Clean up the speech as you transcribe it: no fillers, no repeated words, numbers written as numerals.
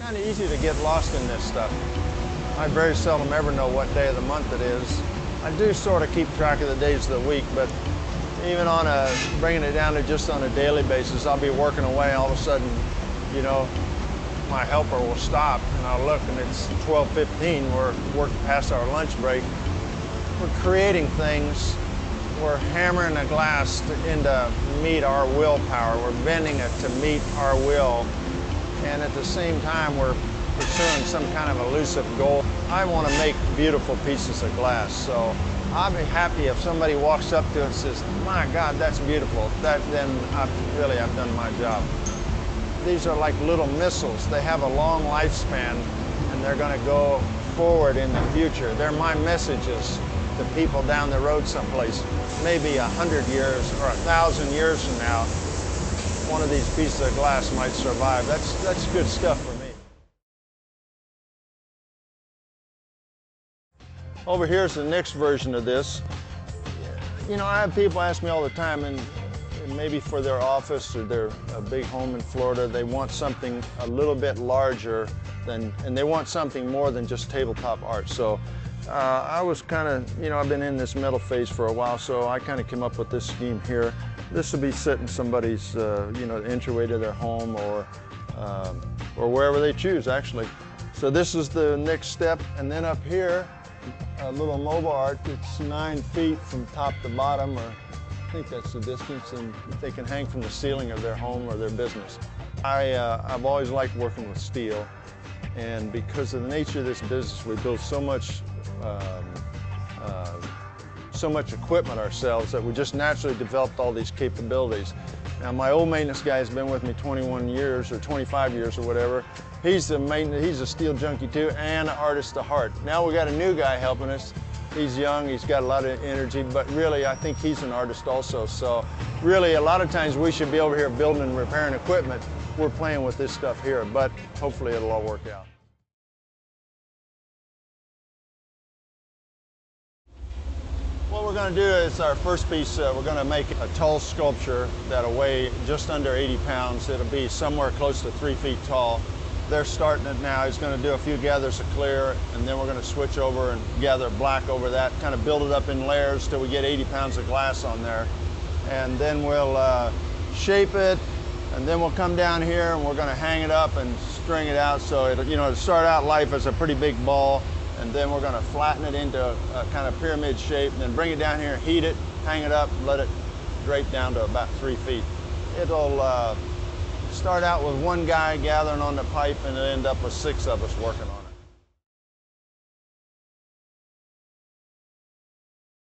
kind of easy to get lost in this stuff. I very seldom ever know what day of the month it is. I do sort of keep track of the days of the week, but even on bringing it down to just on a daily basis, I'll be working away, all of a sudden, you know, my helper will stop and I'll look and it's 12:15, we're working past our lunch break. We're creating things, we're hammering the glass to meet our willpower, we're bending it to meet our will, and at the same time we're pursuing some kind of elusive goal. I want to make beautiful pieces of glass, so I'll be happy if somebody walks up to it and says, "My God, that's beautiful," then I've done my job. These are like little missiles. They have a long lifespan and they're going to go forward in the future. They're my messages to people down the road someplace. Maybe 100 years or 1,000 years from now, one of these pieces of glass might survive. That's good stuff for me. Over here is the next version of this. You know, I have people ask me all the time, and maybe for their office or their big home in Florida, they want something a little bit larger and they want something more than just tabletop art. So I was kind of, you know, I've been in this metal phase for a while, so I kind of came up with this scheme here. This will be sitting somebody's, you know, entryway to their home or wherever they choose, actually. So this is the next step, and then up here, a little mobile art. It's 9 feet from top to bottom, or I think that's the distance, and they can hang from the ceiling of their home or their business. I've always liked working with steel, and because of the nature of this business, we build so much equipment ourselves that we just naturally developed all these capabilities. Now, my old maintenance guy has been with me 21 years or 25 years or whatever. He's a steel junkie too, and an artist at heart. Now we got a new guy helping us. He's young, he's got a lot of energy, but really I think he's an artist also. So really a lot of times we should be over here building and repairing equipment. We're playing with this stuff here, but hopefully it'll all work out. What we're going to do is our first piece, we're going to make a tall sculpture that'll weigh just under 80 pounds. It'll be somewhere close to 3 feet tall. They're starting it now. He's going to do a few gathers of clear, and then we're going to switch over and gather black over that, kind of build it up in layers till we get 80 pounds of glass on there. And then we'll shape it, and then we'll come down here and we're going to hang it up and string it out so it'll, you know, it'll start out life as a pretty big ball, and then we're going to flatten it into a kind of pyramid shape, and then bring it down here, heat it, hang it up, let it drape down to about 3 feet. It'll start out with one guy gathering on the pipe, and it'll end up with 6 of us working on it.